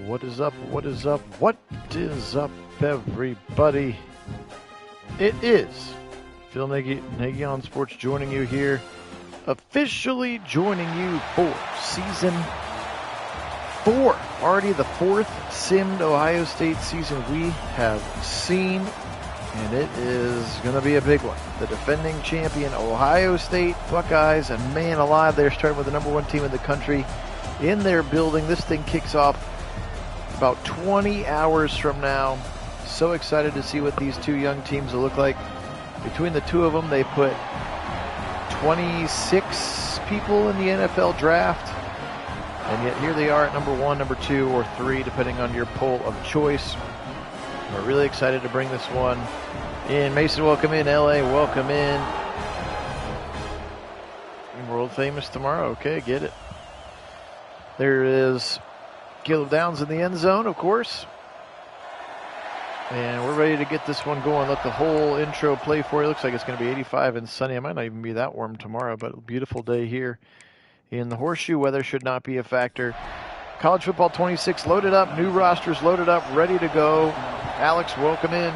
What is up? What is up? What is up, everybody? It is Phil Nagy on Sports joining you here, officially joining you for Season 4. Already the 4th simmed Ohio State season we have seen, and it is going to be a big one. The defending champion Ohio State Buckeyes, and man alive, they're starting with the number 1 team in the country in their building. This thing kicks off about 20 hours from now. So excited to see what these two young teams will look like. Between the two of them, they put 26 people in the NFL draft. And yet here they are at number 1, number 2, or 3, depending on your poll of choice. We're really excited to bring this one in. Mason, welcome in. LA, welcome in. World famous tomorrow. Okay, get it. There is Caleb Downs in the end zone, of course. And we're ready to get this one going. Let the whole intro play for you. Looks like it's going to be 85 and sunny. It might not even be that warm tomorrow, but a beautiful day here in the Horseshoe. Weather should not be a factor. College Football 26 loaded up. New rosters loaded up, ready to go. Alex, welcome in.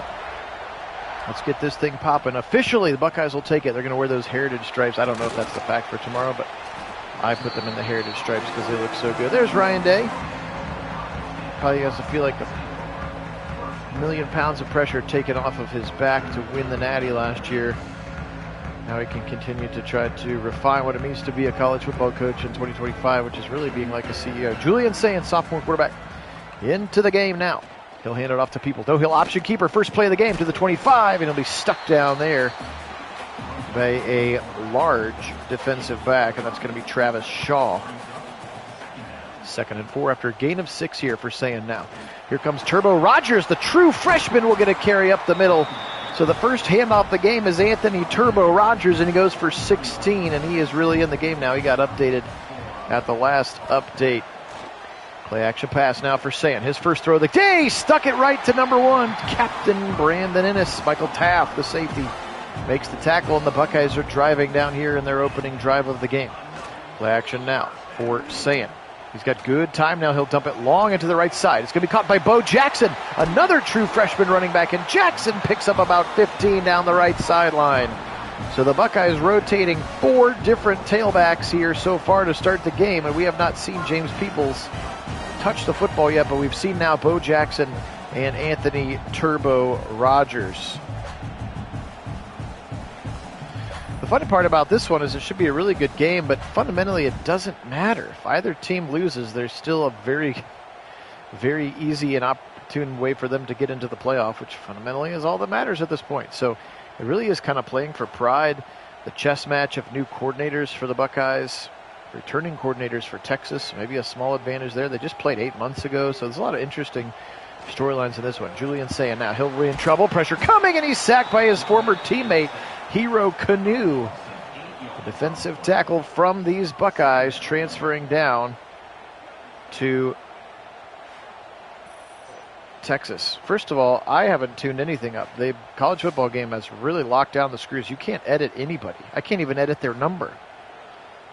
Let's get this thing popping. Officially, the Buckeyes will take it. They're going to wear those heritage stripes. I don't know if that's the fact for tomorrow, but I put them in the heritage stripes because they look so good. There's Ryan Day. Probably has to feel like a million pounds of pressure taken off of his back to win the Natty last year. Now he can continue to try to refine what it means to be a college football coach in 2025, which is really being like a CEO. Julian Sayin, sophomore quarterback, into the game now. He'll hand it off to People. Though he'll option keeper, first play of the game to the 25, and he'll be stuck down there by a large defensive back, and that's going to be Travis Shaw. 2nd and 4 after a gain of 6 here for Sayin now. Here comes Turbo Rogers, the true freshman, will get a carry up the middle. So the first handoff of the game is Anthony Turbo Rogers, and he goes for 16, and he is really in the game now. He got updated at the last update. Play action pass now for Sayin. His first throw of the day, stuck it right to number 1, Captain Brandon Innes. Michael Taft, the safety, makes the tackle, and the Buckeyes are driving down here in their opening drive of the game. Play action now for Sayin. He's got good time now. He'll dump it long into the right side. It's going to be caught by Bo Jackson, another true freshman running back, and Jackson picks up about 15 down the right sideline. So the Buckeyes rotating 4 different tailbacks here so far to start the game, and we have not seen James Peoples touch the football yet, but we've seen now Bo Jackson and Anthony Turbo Rogers. The funny part about this one is it should be a really good game, but fundamentally it doesn't matter. If either team loses, there's still a very, very easy and opportune way for them to get into the playoff, which fundamentally is all that matters at this point. So it really is kind of playing for pride. The chess match of new coordinators for the Buckeyes, returning coordinators for Texas, maybe a small advantage there. They just played 8 months ago, so there's a lot of interesting storylines in this one. Julian Sayin now, he'll be in trouble, pressure coming, and he's sacked by his former teammate, Hero Canoe. The defensive tackle from these Buckeyes transferring down to Texas. First of all, I haven't tuned anything up. The college football game has really locked down the screws. You can't edit anybody. I can't even edit their number.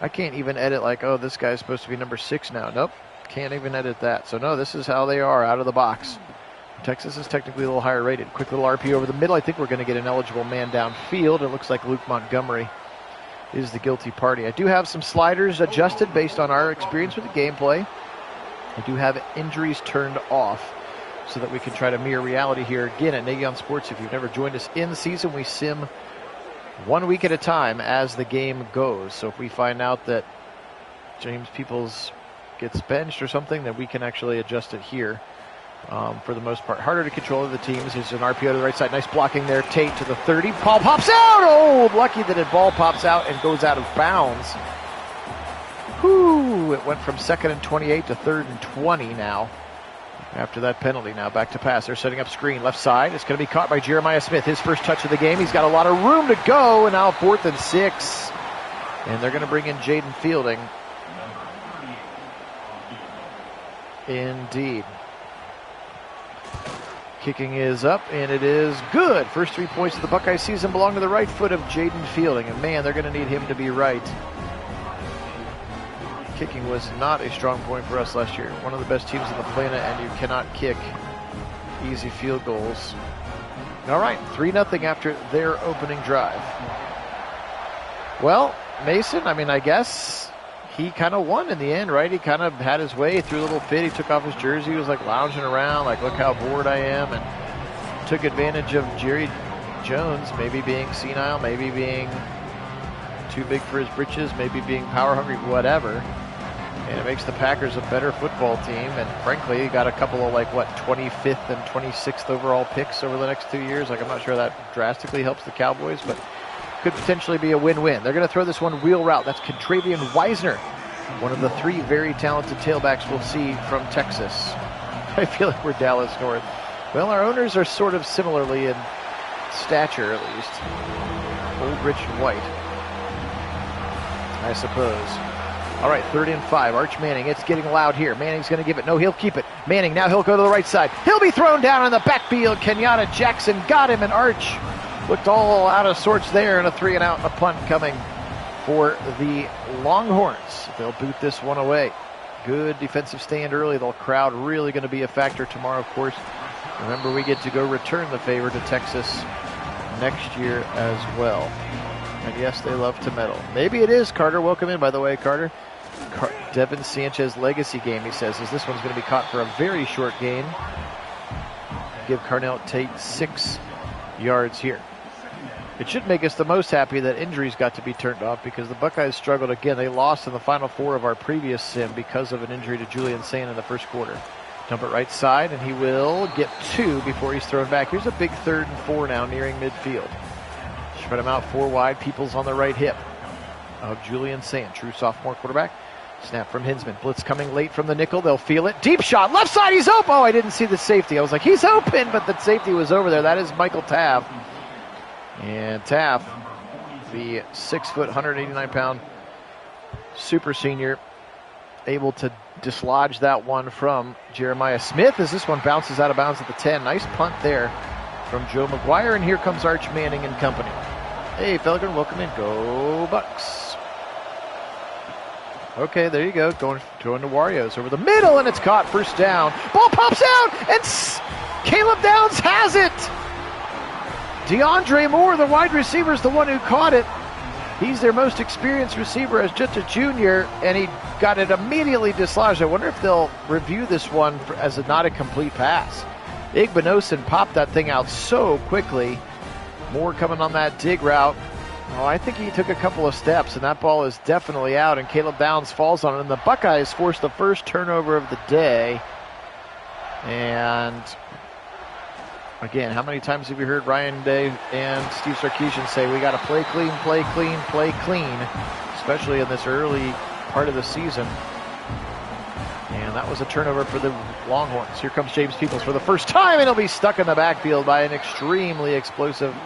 I can't even edit like, oh, this guy's supposed to be number 6 now. Nope, can't even edit that. So no, this is how they are out of the box. Texas is technically a little higher rated. Quick little RP over the middle. I think we're going to get an eligible man downfield. It looks like Luke Montgomery is the guilty party. I do have some sliders adjusted based on our experience with the gameplay. I do have injuries turned off so that we can try to mirror reality here again at Nagy on Sports. If you've never joined us in season, we sim 1 week at a time as the game goes. So if we find out that James Peoples gets benched or something, then we can actually adjust it here. For the most part, harder to control of the teams. Here's an RPO to the right side. Nice blocking there. Tate to the 30. Ball pops out. Oh, lucky that it ball pops out and goes out of bounds. Whoo! It went from 2nd and 28 to 3rd and 20 now. After that penalty, now back to pass. They're setting up screen. Left side. It's going to be caught by Jeremiah Smith. His first touch of the game. He's got a lot of room to go. And now 4th and 6. And they're going to bring in Jaden Fielding. Indeed. Kicking is up, and it is good. First 3 points of the Buckeye season belong to the right foot of Jaden Fielding. And man, they're going to need him to be right. Kicking was not a strong point for us last year. One of the best teams on the planet, and you cannot kick easy field goals. All right, 3-0 after their opening drive. Well, Mason, I mean, I guess he kind of won in the end, right? He kind of had his way, threw a little fit. He took off his jersey. He was like lounging around, like, look how bored I am, and took advantage of Jerry Jones maybe being senile, maybe being too big for his britches, maybe being power hungry, whatever. And it makes the Packers a better football team. And frankly, he got a couple of 25th and 26th overall picks over the next 2 years. I'm not sure that drastically helps the Cowboys, but could potentially be a win-win. They're going to throw this one wheel route. That's Contravian Wisner, one of the 3 very talented tailbacks we'll see from Texas. I feel like we're Dallas North. Well, our owners are sort of similarly in stature, at least. Old, rich, and white, I suppose. All right, 3rd and 5. Arch Manning. It's getting loud here. Manning's going to give it. No, he'll keep it. Manning, now he'll go to the right side. He'll be thrown down in the backfield. Kenyatta Jackson got him, and Arch looked all out of sorts there, and a 3-and-out and a punt coming for the Longhorns. They'll boot this one away. Good defensive stand early. The crowd really going to be a factor tomorrow, of course. Remember, we get to go return the favor to Texas next year as well. And yes, they love to medal. Maybe it is Carter. Welcome in, by the way, Carter. Devin Sanchez legacy game, he says, as this one's going to be caught for a very short gain. Give Carnell Tate 6 yards here. It should make us the most happy that injuries got to be turned off, because the Buckeyes struggled again. They lost in the final 4 of our previous sim because of an injury to Julian Sand in the first quarter. Dump it right side, and he will get 2 before he's thrown back. Here's a big 3rd and 4 now, nearing midfield. Spread him out 4 wide. Peoples on the right hip of Julian Sand, true sophomore quarterback. Snap from Hinsman. Blitz coming late from the nickel. They'll feel it. Deep shot. Left side. He's open. Oh, I didn't see the safety. I was like, he's open, but the safety was over there. That is Michael Taff. And Taff, the 6 foot, 189 pound super senior, able to dislodge that one from Jeremiah Smith as this one bounces out of bounds at the 10. Nice punt there from Joe McGuire, and here comes Arch Manning and company. Hey, Felgen, welcome in. Go Bucks. Okay, there you go. Going to Warriors over the middle, and it's caught. 1st down. Ball pops out, and Caleb Downs has it. DeAndre Moore, the wide receiver, is the one who caught it. He's their most experienced receiver as just a junior, and he got it immediately dislodged. I wonder if they'll review this one as not a complete pass. Igbinosin popped that thing out so quickly. Moore coming on that dig route. Oh, I think he took a couple of steps, and that ball is definitely out, and Caleb Downs falls on it, and the Buckeyes force the first turnover of the day. And again, how many times have you heard Ryan Day and Steve Sarkisian say, we got to play clean, play clean, play clean, especially in this early part of the season. And that was a turnover for the Longhorns. Here comes James Peoples for the first time, and he'll be stuck in the backfield by an extremely explosive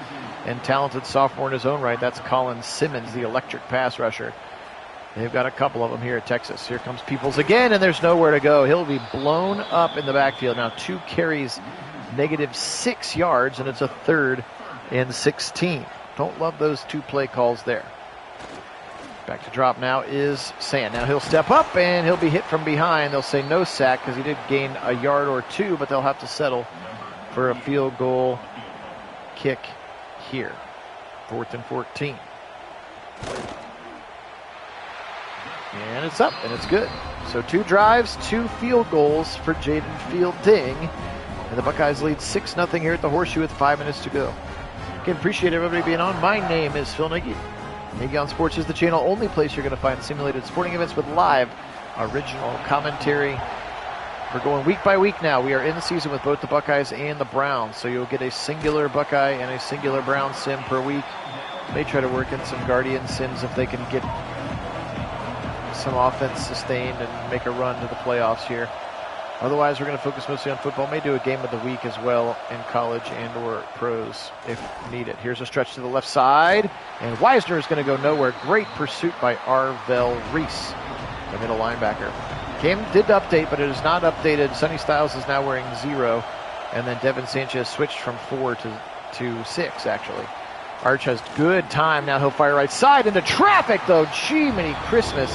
and talented sophomore in his own right. That's Colin Simmons, the electric pass rusher. They've got a couple of them here at Texas. Here comes Peoples again, and there's nowhere to go. He'll be blown up in the backfield. Now 2 carries, -6 yards, and it's a 3rd and 16. Don't love those 2 play calls there. Back to drop now is Sand. Now he'll step up, and he'll be hit from behind. They'll say no sack because he did gain a yard or 2, but they'll have to settle for a field goal kick here. 4th and 14. And it's up, and it's good. So 2 drives, 2 field goals for Jaden Fielding. And the Buckeyes lead 6-0 here at the Horseshoe with 5 minutes to go. Again, appreciate everybody being on. My name is Phil Nagy. Nagy on Sports is the channel only place you're going to find simulated sporting events with live original commentary. We're going week by week now. We are in the season with both the Buckeyes and the Browns, so you'll get a singular Buckeye and a singular Brown sim per week. May try to work in some Guardian sims if they can get some offense sustained and make a run to the playoffs here. Otherwise, we're going to focus mostly on football. May do a game of the week as well in college and or pros if needed. Here's a stretch to the left side, and Wisner is going to go nowhere. Great pursuit by Arvell Reese, the middle linebacker. Game did update, but it is not updated. Sonny Styles is now wearing 0, and then Devin Sanchez switched from 4 to 6, actually. Arch has good time. Now he'll fire right side into traffic, though. Gee, many Christmas.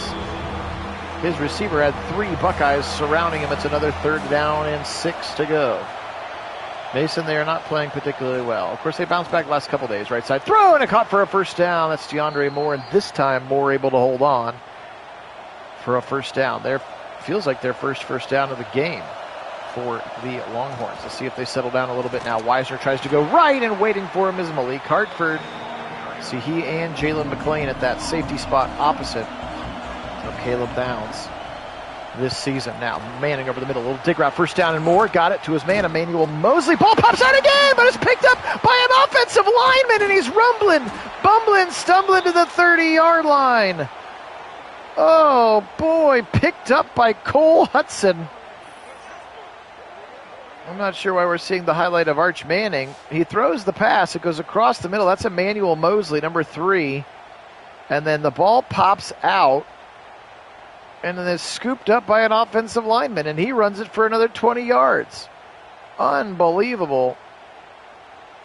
His receiver had 3 Buckeyes surrounding him. It's another 3rd down and 6 to go. Mason, they are not playing particularly well. Of course, they bounced back the last couple days. Right side throw, and a caught for a 1st down. That's DeAndre Moore, and this time Moore able to hold on for a 1st down. There feels like their first down of the game for the Longhorns. Let's see if they settle down a little bit now. Wisner tries to go right, and waiting for him is Malik Hartford. See, he and Jalen McClain at that safety spot opposite of Caleb Downs this season. Now Manning over the middle, little dig route, 1st down and more. Got it to his man, Emmanuel Mosley. Ball pops out again, but it's picked up by an offensive lineman, and he's bumbling, stumbling to the 30-yard line. Oh boy, picked up by Cole Hudson. I'm not sure why we're seeing the highlight of Arch Manning. He throws the pass, it goes across the middle. That's Emmanuel Mosley, number 3. And then the ball pops out, and then it's scooped up by an offensive lineman, and he runs it for another 20 yards. Unbelievable.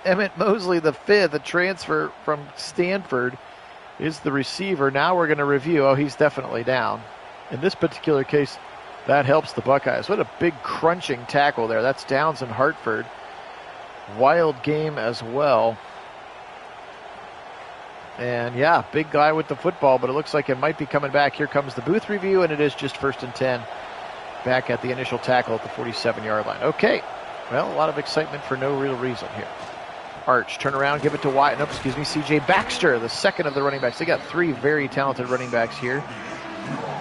Emmett Mosley, the 5th, a transfer from Stanford, is the receiver. Now we're going to review. Oh, he's definitely down. In this particular case, that helps the Buckeyes. What a big crunching tackle there. That's Downs and Hartford. Wild game as well. And yeah, big guy with the football, but it looks like it might be coming back. Here comes the booth review, and it is just 1st and 10 back at the initial tackle at the 47-yard line. Okay, well, a lot of excitement for no real reason here. Arch, turn around, give it to Wyatt. No, excuse me, C.J. Baxter, the 2nd of the running backs. They got 3 very talented running backs here.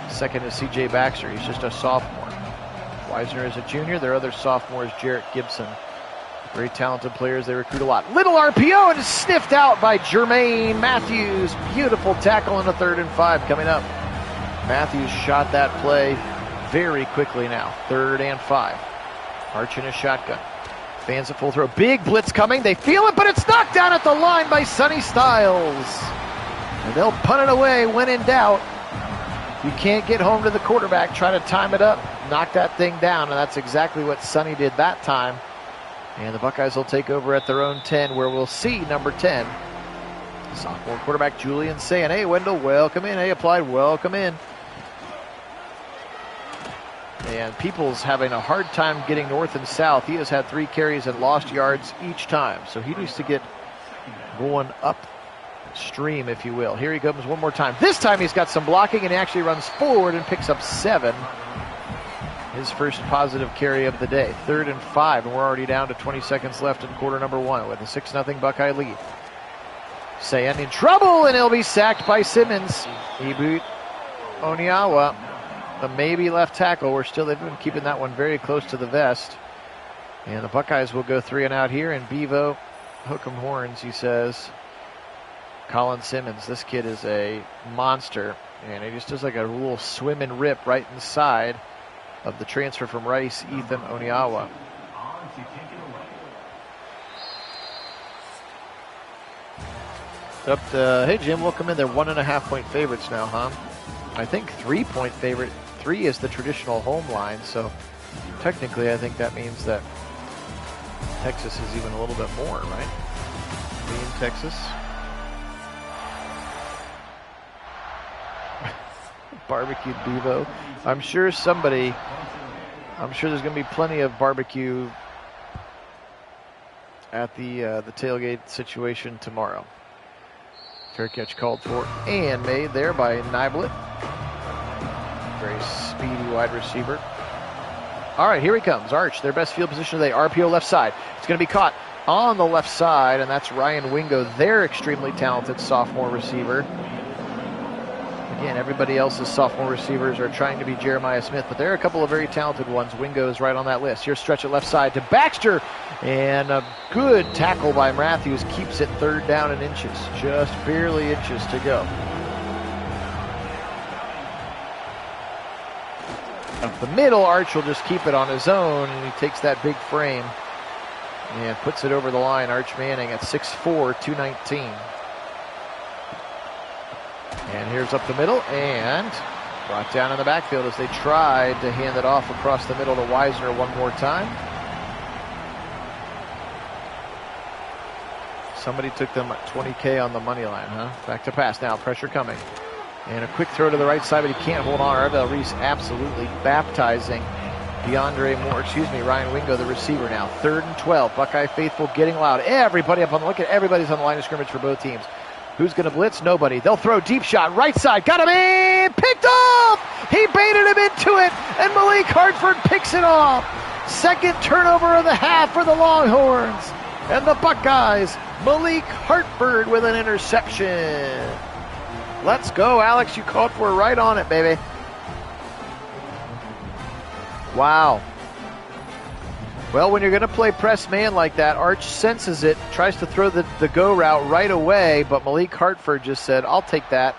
2nd is C.J. Baxter. He's just a sophomore. Wisner is a junior. Their other sophomore is Jarrett Gibson. Very talented players. They recruit a lot. Little RPO, and it's sniffed out by Jermaine Matthews. Beautiful tackle in the 3rd and 5 coming up. Matthews shot that play very quickly now. 3rd and 5. Arch in a shotgun. Fans at full throw. Big blitz coming. They feel it, but it's knocked down at the line by Sonny Styles. And they'll punt it away when in doubt. You can't get home to the quarterback. Try to time it up. Knock that thing down, and that's exactly what Sonny did that time. And the Buckeyes will take over at their own 10, where we'll see number 10, sophomore quarterback Julian saying, "Hey, Wendell, welcome in. Hey, Applied, welcome in." And Peoples having a hard time getting north and south. He has had 3 carries and lost yards each time. So he needs to get going upstream, if you will. Here he comes one more time. This time he's got some blocking, and he actually runs forward and picks up 7. His first positive carry of the day. 3rd and 5, and we're already down to 20 seconds left in quarter number 1 with a 6-0 Buckeye lead. Sayan in trouble, and he'll be sacked by Simmons. Ibu Oniawa, the maybe left tackle. They've been keeping that one very close to the vest. And the Buckeyes will go 3 and out here, and Bevo, hook 'em horns, he says. Colin Simmons, this kid is a monster, and he just does like a little swim and rip right inside of the transfer from Rice, Ethan Oniawa. Hey Jim, welcome in. They're 1.5-point favorites now, huh? I think 3-point favorite. 3 is the traditional home line, so technically I think that means that Texas is even a little bit more, right? Me in Texas. Barbecued Bevo. I'm sure there's going to be plenty of barbecue at the tailgate situation tomorrow. Fair catch called for and made there by Niblet. Very speedy wide receiver. All right, here he comes. Arch, their best field position today. RPO left side. It's going to be caught on the left side, and that's Ryan Wingo, their extremely talented sophomore receiver. Again, everybody else's sophomore receivers are trying to be Jeremiah Smith, but there are a couple of very talented ones. Wingo is right on that list. Here's stretch at left side to Baxter, and a good tackle by Matthews keeps it 3rd down and inches. Just barely inches to go. Up the middle, Arch will just keep it on his own, and he takes that big frame and puts it over the line. Arch Manning at 6'4", 219. And here's up the middle, and brought down in the backfield as they tried to hand it off across the middle to Wisner one more time. Somebody took them at $20K on the money line, huh? Back to pass now, pressure coming. And a quick throw to the right side, but he can't hold on. Arvell Reese absolutely baptizing Ryan Wingo, the receiver now. 3rd and 12. Buckeye faithful getting loud. Look at everybody's on the line of scrimmage for both teams. Who's going to blitz? Nobody. They'll throw deep shot, right side. Got him in! Picked off! He baited him into it, and Malik Hartford picks it off. 2nd turnover of the half for the Longhorns. And the Buckeyes, Malik Hartford with an interception. Let's go, Alex. You called for it right on it, baby. Wow. Well, when you're going to play press man like that, Arch senses it, tries to throw the go route right away, but Malik Hartford just said, I'll take that.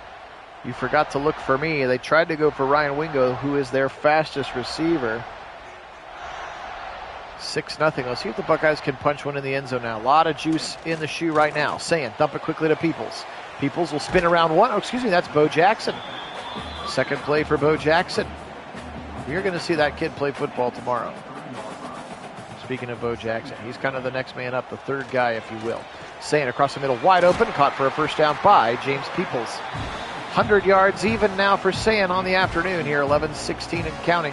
You forgot to look for me. They tried to go for Ryan Wingo, who is their fastest receiver. 6-0. Let's see if the Buckeyes can punch one in the end zone now. A lot of juice in the shoe right now. Dump it quickly to Peoples. Peoples will spin around one. That's Bo Jackson. 2nd play for Bo Jackson. You're going to see that kid play football tomorrow. Speaking of Bo Jackson, he's kind of the next man up, the 3rd guy, if you will. Across the middle, wide open, caught for a first down by James Peoples. 100 yards even now for Sayin on the afternoon here, 11-16 and counting.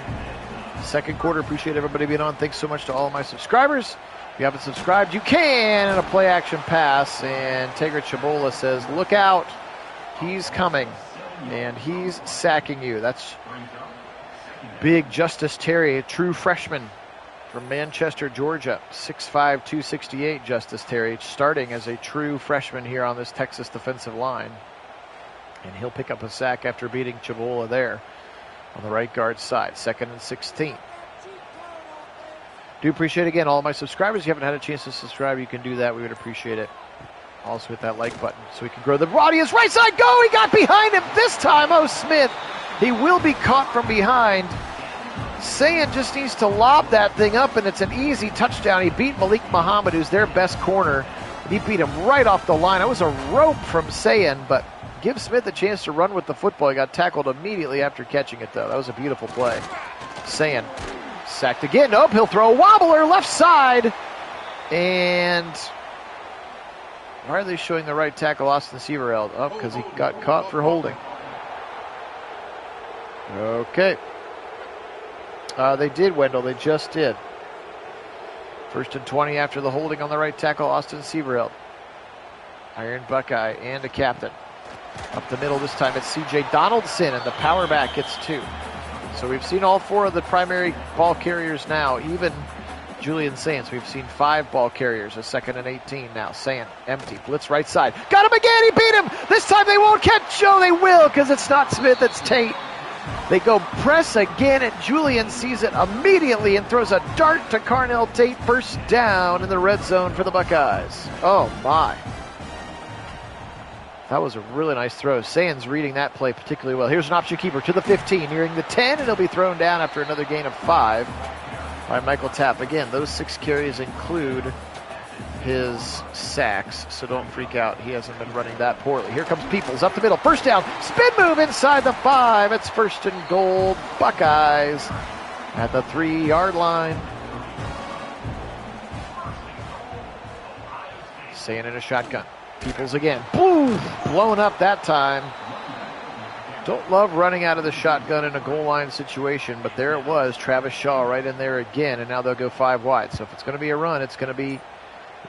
2nd quarter, appreciate everybody being on. Thanks so much to all of my subscribers. If you haven't subscribed, you can. And a play action pass, and Tegra Chabola says, look out, he's coming, and he's sacking you. That's big Justice Terry, a true freshman from Manchester, Georgia. 6'5", 268, Justice Terry, starting as a true freshman here on this Texas defensive line. And he'll pick up a sack after beating Chabola there on the right guard side. 2nd and 16. Do appreciate, again, all of my subscribers. If you haven't had a chance to subscribe, you can do that. We would appreciate it. Also hit that like button so we can grow the audience. Right side, go! He got behind him this time. Oh, Smith. He will be caught from behind. Sayin just needs to lob that thing up, and it's an easy touchdown. He beat Malik Muhammad, who's their best corner. He beat him right off the line. It was a rope from Sayin, but give Smith a chance to run with the football. He got tackled immediately after catching it, though. That was a beautiful play. Sayin sacked again. Nope, he'll throw a wobbler left side. And why are they showing the right tackle, Austin Severeld? Up because he got caught for holding. Okay. They did, Wendell. They just did. 1st and 20 after the holding on the right tackle, Austin Severeld. Iron Buckeye and a captain. Up the middle this time, it's C.J. Donaldson, and the power back gets 2. So we've seen all 4 of the primary ball carriers now, even Julian Sayin. We've seen 5 ball carriers, a 2nd and 18 now. Sayin empty, blitz right side. Got him again, he beat him! This time they won't catch, oh, they will, because it's not Smith, it's Tate. They go press again, and Julian sees it immediately and throws a dart to Carnell Tate. First down in the red zone for the Buckeyes. Oh, my. That was a really nice throw. Sayin's reading that play particularly well. Here's an option keeper to the 15, nearing the 10, and he'll be thrown down after another gain of 5 by Michael Tapp. Again, those 6 carries include his sacks, so don't freak out. He hasn't been running that poorly. Here comes Peoples up the middle. First down, spin move inside the 5. It's 1st and goal. Buckeyes at the 3-yard line. Sayin in a shotgun. Peoples again. Boom! Blown up that time. Don't love running out of the shotgun in a goal line situation, but there it was. Travis Shaw right in there again, and now they'll go 5 wide. So if it's going to be a run, it's going to be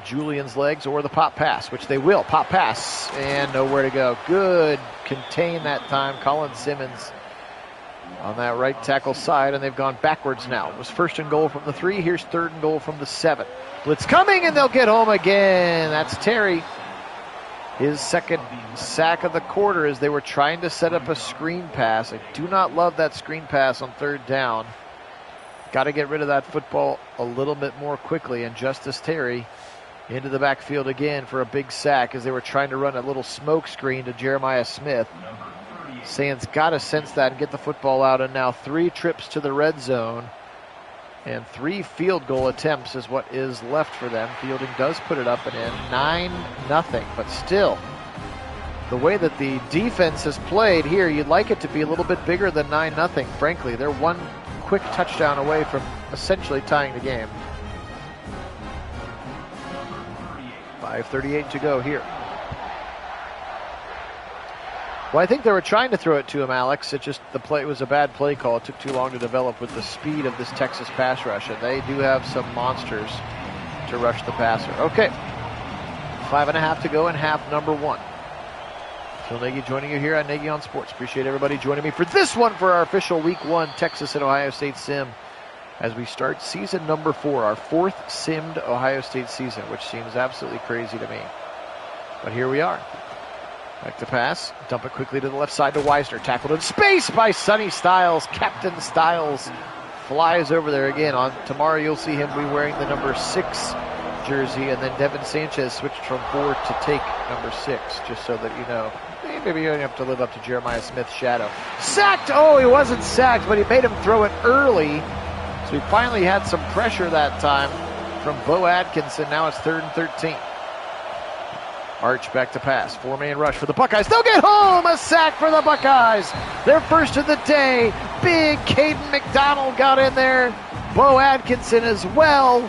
Julian's legs or the pop pass, which they will. Pop pass, and nowhere to go. Good contain that time. Colin Simmons on that right tackle side, and they've gone backwards now. It was 1st and goal from the 3. Here's 3rd and goal from the 7. Blitz coming, and they'll get home again. That's Terry. His 2nd sack of the quarter as they were trying to set up a screen pass. I do not love that screen pass on 3rd down. Got to get rid of that football a little bit more quickly, and Justice Terry into the backfield again for a big sack as they were trying to run a little smoke screen to Jeremiah Smith. Sayin's got to sense that and get the football out, and now 3 trips to the red zone and 3 field goal attempts is what is left for them. Fielding does put it up and in. 9-0, but still, the way that the defense has played here, you'd like it to be a little bit bigger than 9-0, frankly. They're one quick touchdown away from essentially tying the game. 5:38 to go here. Well, I think they were trying to throw it to him, Alex. It was a bad play call. It took too long to develop with the speed of this Texas pass rush, and they do have some monsters to rush the passer. Okay, 5.5 to go in half number 1. Phil Nagy joining you here on Nagy on Sports. Appreciate everybody joining me for this one for our official Week 1 Texas and Ohio State sim as we start season number 4, our 4th simmed Ohio State season, which seems absolutely crazy to me. But here we are. Back to pass. Dump it quickly to the left side to Weisner. Tackled in space by Sonny Styles. Captain Styles flies over there again. Tomorrow you'll see him be wearing the number 6 jersey, and then Devin Sanchez switched from 4 to take number 6, just so that you know. Maybe you don't have to live up to Jeremiah Smith's shadow. Sacked! Oh, he wasn't sacked, but he made him throw it early. So he finally had some pressure that time from Bo Atkinson. Now it's 3rd and 13. Arch back to pass. 4-man rush for the Buckeyes. They'll get home! A sack for the Buckeyes! Their first of the day. Big Caden McDonald got in there. Bo Atkinson as well.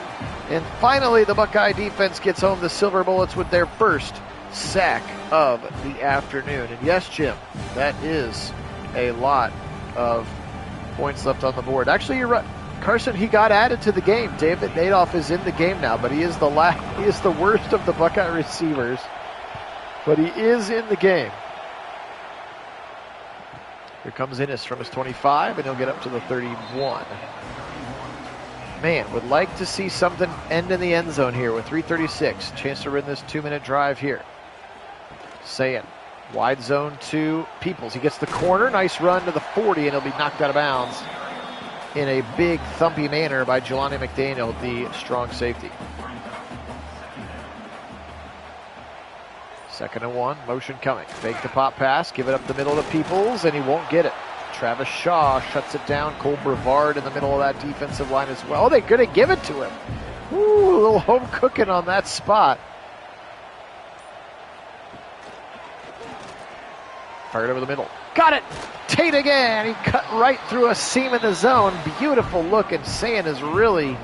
And finally, the Buckeye defense gets home the Silver Bullets with their first sack of the afternoon. And yes, Jim, that is a lot of points left on the board. Actually, you're right. Carson, he got added to the game. David Nadoff is in the game now, but he is the worst of the Buckeye receivers. But he is in the game. Here comes Innes from his 25, and he'll get up to the 31. Man, would like to see something end in the end zone here with 3:36. Chance to win this 2-minute drive here. Sayin, wide zone to Peoples. He gets the corner. Nice run to the 40, and he'll be knocked out of bounds in a big thumpy manner by Jelani McDaniel, the strong safety. 2nd and 1, motion coming. Fake the pop pass, give it up the middle to Peoples, and he won't get it. Travis Shaw shuts it down. Cole Brevard in the middle of that defensive line as well. Oh, they're going to give it to him. Ooh, a little home cooking on that spot. Fired over the middle. Got it! Tate again. He cut right through a seam in the zone. Beautiful look, and Sayin is really,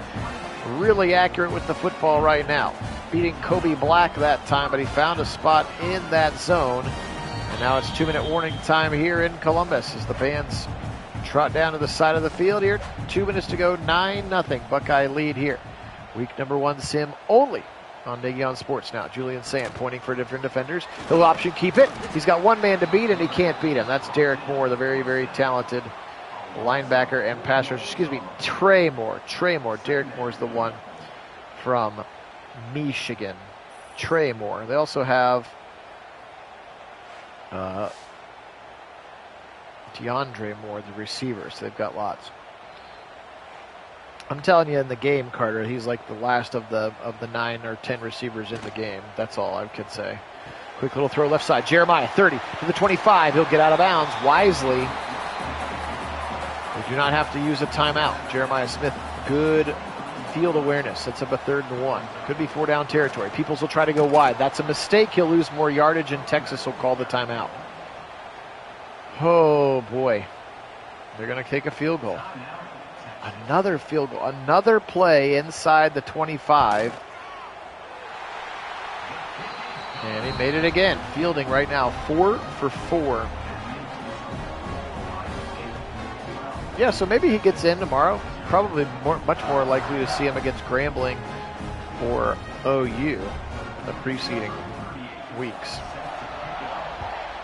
really accurate with the football right now. Beating Kobe Black that time, but he found a spot in that zone. And now it's 2-minute warning time here in Columbus as the fans trot down to the side of the field here. 2 minutes to go, 9-0. Buckeye lead here. Week number 1 sim only on Nagy on Sports now. Julian Sand pointing for different defenders. He'll option keep it. He's got one man to beat, and he can't beat him. That's Derek Moore, the very, very talented linebacker and pass rusher. Excuse me, Trey Moore. Derek Moore's the one from Michigan. Trey Moore. They also have DeAndre Moore, the receiver. So they've got lots. I'm telling you, in the game, Carter, he's like the last of the 9 or 10 receivers in the game. That's all I could say. Quick little throw left side. Jeremiah, 30 to the 25. He'll get out of bounds wisely. They do not have to use a timeout. Jeremiah Smith, good field awareness. Sets up a 3rd and 1. Could be 4-down territory. Peoples will try to go wide. That's a mistake. He'll lose more yardage, and Texas will call the timeout. Oh, boy. They're going to take a field goal. Another field goal. Another play inside the 25. And he made it again. Fielding right now, 4 for 4. Yeah, so maybe he gets in tomorrow. Probably much more likely to see him against Grambling or OU the preceding weeks.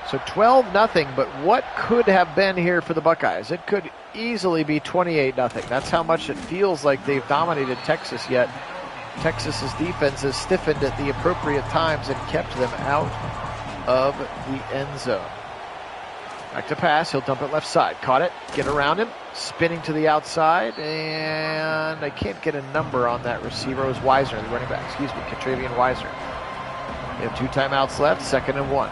So 12-0, but what could have been here for the Buckeyes? It could easily be 28-0. That's how much it feels like they've dominated Texas, yet Texas's defense has stiffened at the appropriate times and kept them out of the end zone. Back to pass, he'll dump it left side. Caught it, get around him, spinning to the outside, and I can't get a number on that receiver. It was Weisner, the running back, Catravian Weisner. We have 2 timeouts left, 2nd and 1.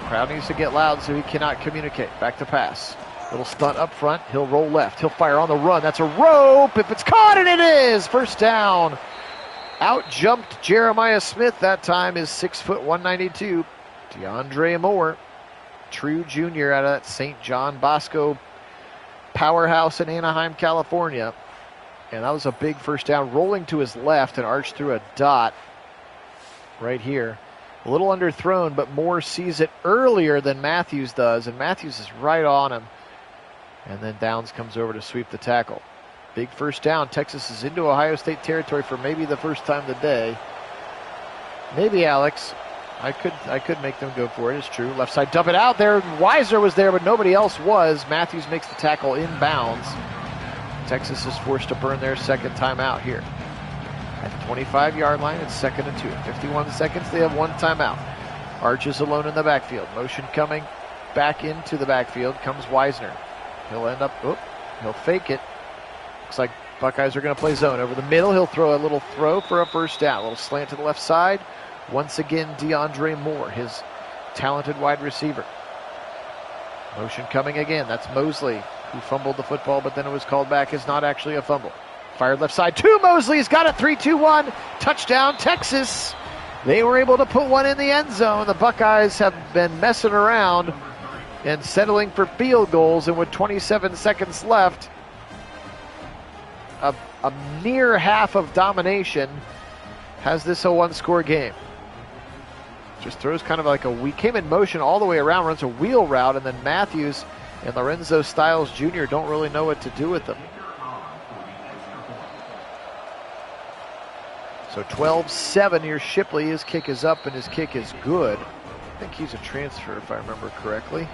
Crowd needs to get loud so he cannot communicate. Back to pass. Little stunt up front. He'll roll left. He'll fire on the run. That's a rope. If it's caught, and it is. First down. Out jumped Jeremiah Smith. That time is 6 foot 192. DeAndre Moore, true junior out of that St. John Bosco powerhouse in Anaheim, California. And that was a big first down. Rolling to his left and Arch through a dot right here. A little underthrown, but Moore sees it earlier than Matthews does, and Matthews is right on him. And then Downs comes over to sweep the tackle. Big first down. Texas is into Ohio State territory for maybe the first time today. Maybe, Alex. I could make them go for it. It's true. Left side, dump it out there. Weiser was there, but nobody else was. Matthews makes the tackle inbounds. Texas is forced to burn their second timeout here. At the 25-yard line, it's 2nd and 2. 51 seconds, they have one timeout. Arch is alone in the backfield. Motion coming back into the backfield comes Wisner. He'll end up, he'll fake it. Looks like Buckeyes are going to play zone. Over the middle, he'll throw a little throw for a first down. A little slant to the left side. Once again, DeAndre Moore, his talented wide receiver. Motion coming again. That's Mosley, who fumbled the football, but then it was called back as not actually a fumble. Fired left side to Mosley. He's got it. 3-2-1. Touchdown, Texas. They were able to put one in the end zone. The Buckeyes have been messing around and settling for field goals. And with 27 seconds left, a near half of domination has this a one-score game. Just throws kind of like came in motion all the way around, runs a wheel route, and then Matthews and Lorenzo Styles Jr. don't really know what to do with them. So 12-7, here's Shipley. His kick is up, and his kick is good. I think he's a transfer, if I remember correctly.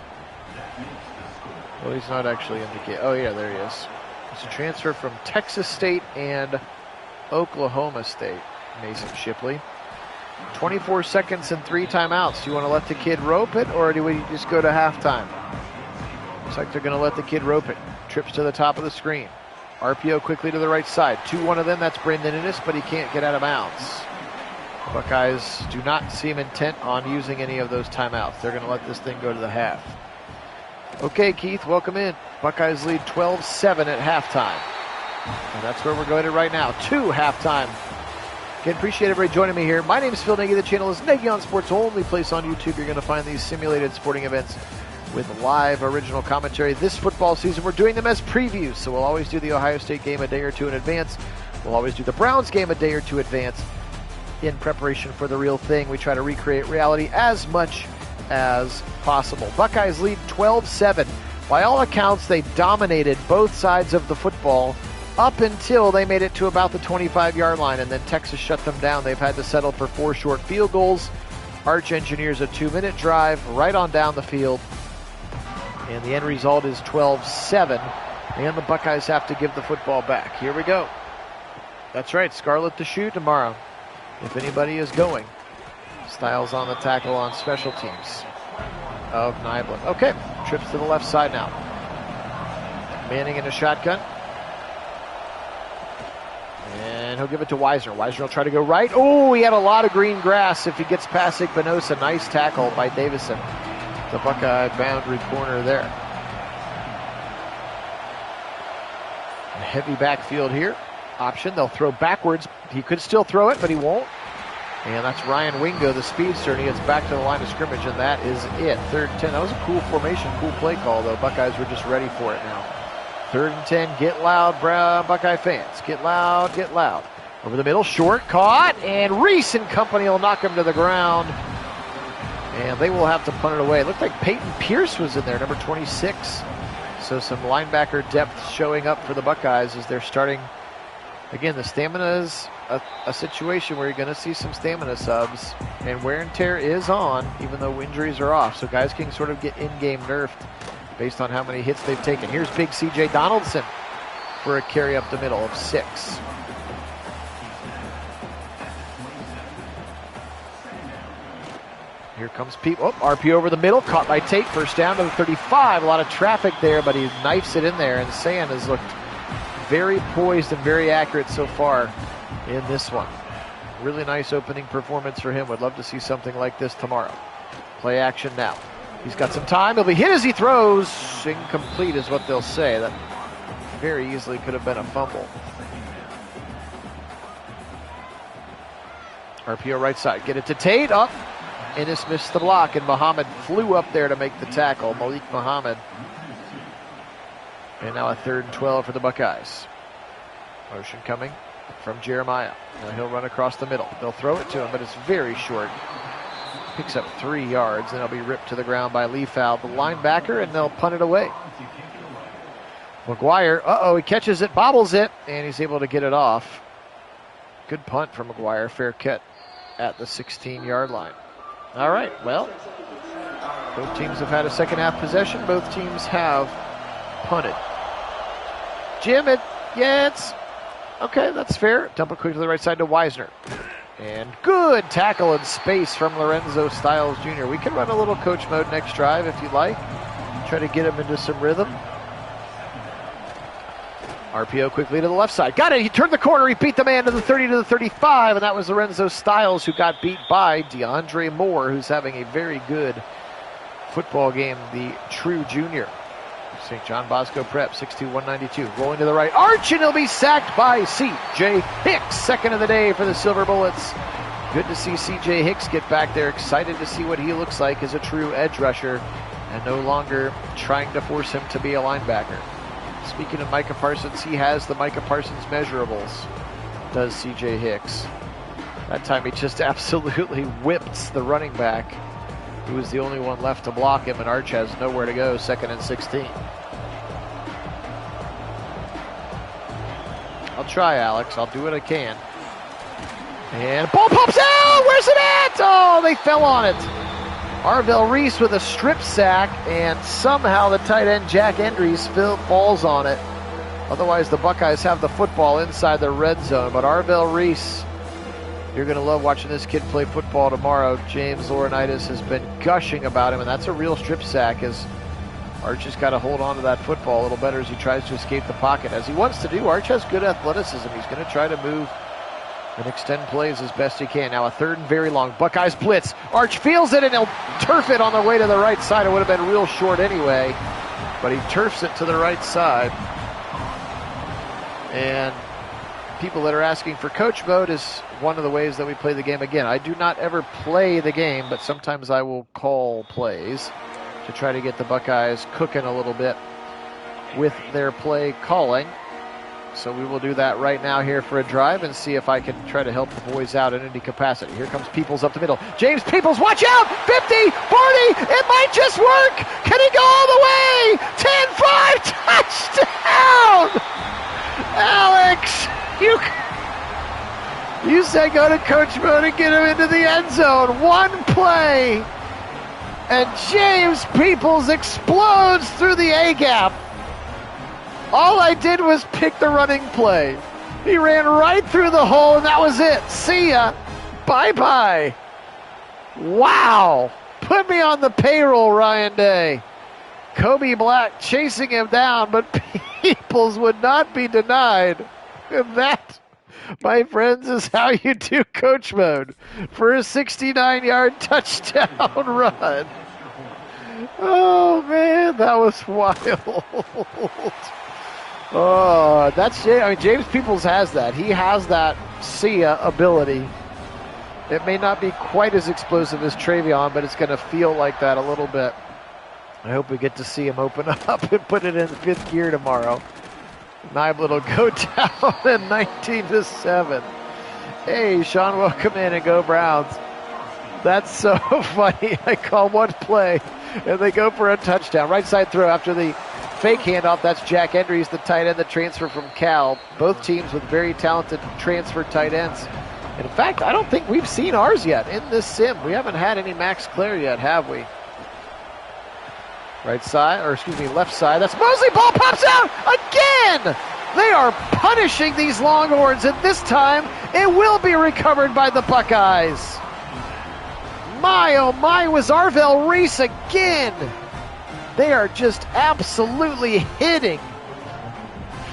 Well, he's not actually in the game. Oh, yeah, there he is. He's a transfer from Texas State and Oklahoma State, Mason Shipley. 24 seconds and 3 timeouts. Do you want to let the kid rope it, or do we just go to halftime? Looks like they're going to let the kid rope it. Trips to the top of the screen. RPO quickly to the right side. 2-1 of them, that's Brandon Innes, but he can't get out of bounds. The Buckeyes do not seem intent on using any of those timeouts. They're going to let this thing go to the half. Okay, Keith, welcome in. Buckeyes lead 12-7 at halftime. And that's where we're going to right now. 2 halftime. Again, appreciate everybody joining me here. My name is Phil Nagy. The channel is Nagy on Sports, only place on YouTube you're going to find these simulated sporting events with live original commentary. This football season, we're doing them as previews, so we'll always do the Ohio State game a day or two in advance. We'll always do the Browns game a day or two in advance in preparation for the real thing. We try to recreate reality as much as possible. Buckeyes lead 12-7. By all accounts, they dominated both sides of the football up until they made it to about the 25-yard line, and then Texas shut them down. They've had to settle for 4 short field goals. Arch engineers a 2-minute drive right on down the field. And the end result is 12-7. And the Buckeyes have to give the football back. Here we go. That's right, Scarlet to shoot tomorrow, if anybody is going. Styles on the tackle on special teams of Nyblin. Okay, trips to the left side now. Manning in a shotgun. And he'll give it to Wisner. Wisner will try to go right. Oh, he had a lot of green grass if he gets past Igbinosa. Nice tackle by Davison. The Buckeye boundary corner there. A heavy backfield here. Option, they'll throw backwards. He could still throw it, but he won't. And that's Ryan Wingo, the speedster, and he gets back to the line of scrimmage, and that is it. 3rd and 10. That was a cool formation, cool play call, though. Buckeyes were just ready for it now. 3rd and 10. Get loud, Buckeye fans. Get loud, get loud. Over the middle, short, caught, and Reese and company will knock him to the ground. And they will have to punt it away. It looked like Peyton Pierce was in there, number 26. So some linebacker depth showing up for the Buckeyes as they're starting. Again, the stamina is a situation where you're going to see some stamina subs. And wear and tear is on, even though injuries are off. So guys can sort of get in-game nerfed based on how many hits they've taken. Here's big C.J. Donaldson for a carry up the middle of 6. Here comes Pete. Oh, RP over the middle. Caught by Tate. First down to the 35. A lot of traffic there, but he knifes it in there. And Sand has looked very poised and very accurate so far in this one. Really nice opening performance for him. Would love to see something like this tomorrow. Play action now. He's got some time. He'll be hit as he throws. Incomplete is what they'll say. That very easily could have been a fumble. RPO right side. Get it to Tate. Up. Innes missed the block, and Muhammad flew up there to make the tackle. Malik Muhammad. And now a 3rd and 12 for the Buckeyes. Motion coming from Jeremiah. Now he'll run across the middle. They'll throw it to him, but it's very short. Picks up 3 yards, and it'll be ripped to the ground by Leafow, the linebacker, and they'll punt it away. McGuire, he catches it, bobbles it, and he's able to get it off. Good punt from McGuire, fair catch at the 16-yard line. All right, well, both teams have had a second half possession. Both teams have punted. Jim, it's okay, that's fair. Dump it quick to the right side to Wisner. And good tackle in space from Lorenzo Stiles Jr. We can run a little coach mode next drive if you like. Try to get him into some rhythm. RPO quickly to the left side. Got it. He turned the corner. He beat the man to the 30 to the 35, and that was Lorenzo Stiles who got beat by DeAndre Moore, who's having a very good football game, the true junior. St. John Bosco Prep, 6'2", 192. Rolling to the right. Arch, and he'll be sacked by C.J. Hicks. Second of the day for the Silver Bullets. Good to see C.J. Hicks get back there. Excited to see what he looks like as a true edge rusher and no longer trying to force him to be a linebacker. Speaking of Micah Parsons, he has the Micah Parsons measurables, does C.J. Hicks. That time he just absolutely whips the running back, who was the only one left to block him, and Arch has nowhere to go, 2nd and 16. I'll try, Alex. I'll do what I can. And ball pops out! Where's it at? Oh, they fell on it. Arvell Reese with a strip sack, and somehow the tight end, Jack Endries, falls on it. Otherwise, the Buckeyes have the football inside the red zone, but Arvell Reese, you're going to love watching this kid play football tomorrow. James Laurinaitis has been gushing about him, and that's a real strip sack as Arch has got to hold on to that football a little better as he tries to escape the pocket. As he wants to do, Arch has good athleticism. He's going to try to move and extend plays as best he can. Now a 3rd and very long. Buckeyes blitz. Arch feels it, and he'll turf it on the way to the right side. It would have been real short anyway, but he turfs it to the right side. And people that are asking for coach mode is one of the ways that we play the game. Again, I do not ever play the game, but sometimes I will call plays to try to get the Buckeyes cooking a little bit with their play calling. So we will do that right now here for a drive and see if I can try to help the boys out in any capacity. Here comes Peoples up the middle. James Peoples, watch out! 50, 40, it might just work! Can he go all the way? 10-5, touchdown! Alex, you said go to coach mode and get him into the end zone. One play, and James Peoples explodes through the A-gap. All I did was pick the running play. He ran right through the hole, and that was it. See ya. Bye-bye. Wow. Put me on the payroll, Ryan Day. Kobe Black chasing him down, but Peoples would not be denied. And that, my friends, is how you do coach mode for a 69-yard touchdown run. Oh, man, that was wild. Oh, James Peoples has that. He has that see-ya ability. It may not be quite as explosive as Travion, but it's going to feel like that a little bit. I hope we get to see him open up and put it in 5th gear tomorrow. Niblet will go down at 19-7. Hey, Sean, welcome in and go Browns. That's so funny. I call one play, and they go for a touchdown. Right side throw after the fake handoff. That's Jack Endries, the tight end that transferred from Cal. Both teams with very talented transfer tight ends. And in fact, I don't think we've seen ours yet in this sim. We haven't had any Max Clare yet, have we? Left side. That's Mosley. Ball pops out again. They are punishing these Longhorns, and this time it will be recovered by the Buckeyes. My, oh my, was Arvell Reese again. They are just absolutely hitting.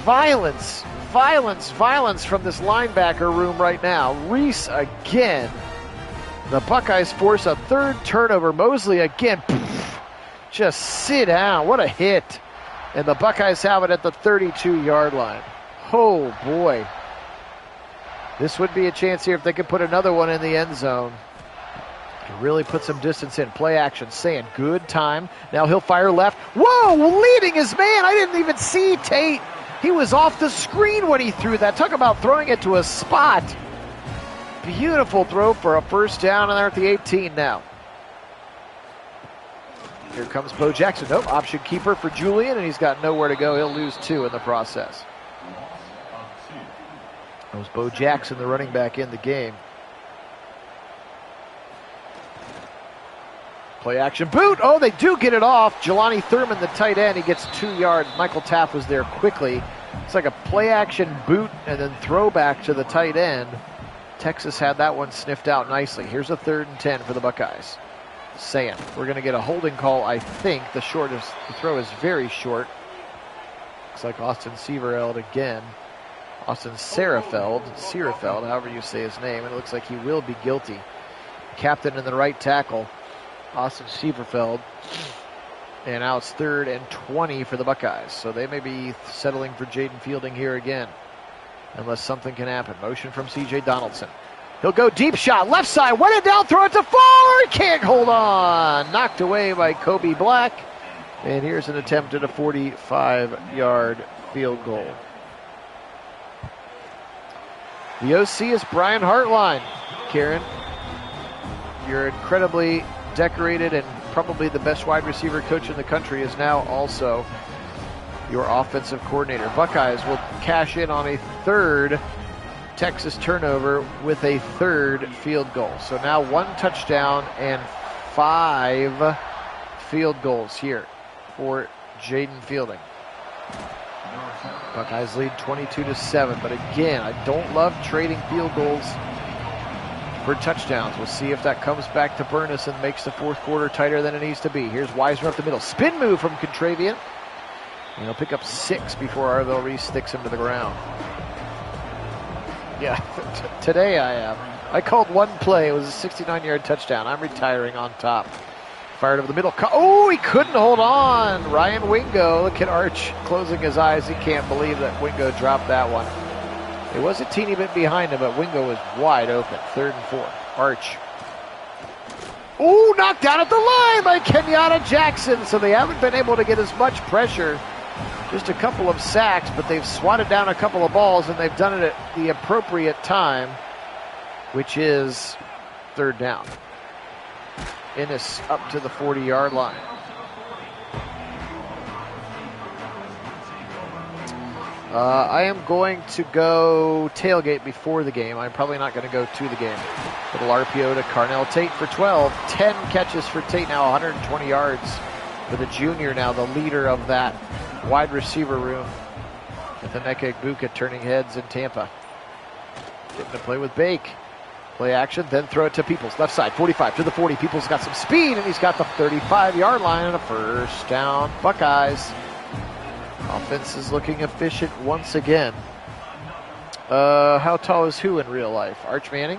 Violence from this linebacker room right now. Reese again. The Buckeyes force a 3rd turnover. Mosley again. Just sit down. What a hit. And the Buckeyes have it at the 32-yard line. Oh, boy. This would be a chance here if they could put another one in the end zone. To really put some distance in. Play action. Saying good time. Now he'll fire left. Whoa, leading his man. I didn't even see Tate. He was off the screen when he threw that. Talk about throwing it to a spot. Beautiful throw for a first down, and they're at the 18 now. Here comes Bo Jackson. Nope, option keeper for Julian, and he's got nowhere to go. He'll lose 2 in the process. That was Bo Jackson, the running back in the game. Play action boot. Oh, they do get it off. Jelani Thurman, the tight end, he gets 2 yards. Michael Taft was there quickly. It's like a play action boot and then throwback to the tight end. Texas had that one sniffed out nicely. Here's a 3rd and 10 for the Buckeyes. Saying we're going to get a holding call, I think. The throw is very short. Looks like Austin Severeld again. Austin Seerefeld, however you say his name. And it looks like he will be guilty. Captain in the right tackle, Austin Severfeld. And now it's 3rd and 20 for the Buckeyes. So they may be settling for Jaden Fielding here again, unless something can happen. Motion from C.J. Donaldson. He'll go deep shot, left side, went it down, throw it to far, he can't hold on. Knocked away by Kobe Black. And here's an attempt at a 45-yard field goal. The OC is Brian Hartline. Karen, you're incredibly decorated and probably the best wide receiver coach in the country, is now also your offensive coordinator. Buckeyes will cash in on a 3rd Texas turnover with a 3rd field goal. So now 1 touchdown and 5 field goals here for Jaden Fielding. Buckeyes lead 22-7, but again, I don't love trading field goals for touchdowns. We'll see if that comes back to Burness and makes the 4th quarter tighter than it needs to be. Here's Weisner up the middle. Spin move from Contravian. And he'll pick up 6 before Arvell Reese sticks him to the ground. Yeah, today I am. I called one play. It was a 69-yard touchdown. I'm retiring on top. Fired over the middle. Oh, he couldn't hold on. Ryan Wingo. Look at Arch closing his eyes. He can't believe that Wingo dropped that one. It was a teeny bit behind him, but Wingo was wide open. 3rd and 4. Arch. Ooh, knocked down at the line by Kenyatta Jackson. So they haven't been able to get as much pressure. Just a couple of sacks, but they've swatted down a couple of balls, and they've done it at the appropriate time, which is 3rd down. Innis up to the 40-yard line. I am going to go tailgate before the game. I'm probably not going to go to the game. Little RPO to Carnell Tate for 12. 10 catches for Tate now, 120 yards for the junior now, the leader of that wide receiver room. With Emeka Egbuka turning heads in Tampa. Getting to play with Bake. Play action, then throw it to Peoples. Left side, 45 to the 40. Peoples got some speed, and he's got the 35-yard line and a 1st down. Buckeyes. Offense is looking efficient once again. How tall is who in real life? Arch Manning.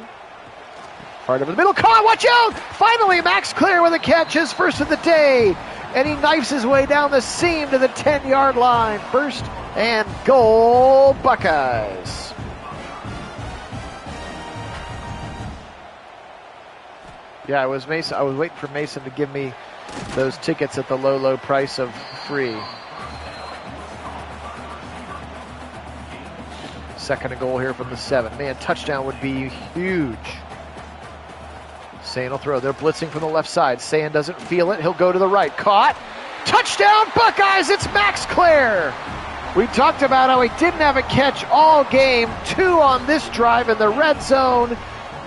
Part over the middle. Caught, watch out! Finally, Max Clear with a catch, his first of the day. And he knifes his way down the seam to the 10-yard line. 1st and goal, Buckeyes. Yeah, I was waiting for Mason to give me those tickets at the low, low price of free. 2nd and goal here from the 7. Man, touchdown would be huge. Sayan will throw. They're blitzing from the left side. Sayan doesn't feel it. He'll go to the right. Caught. Touchdown, Buckeyes. It's Max Clare. We talked about how he didn't have a catch all game. 2 on this drive in the red zone.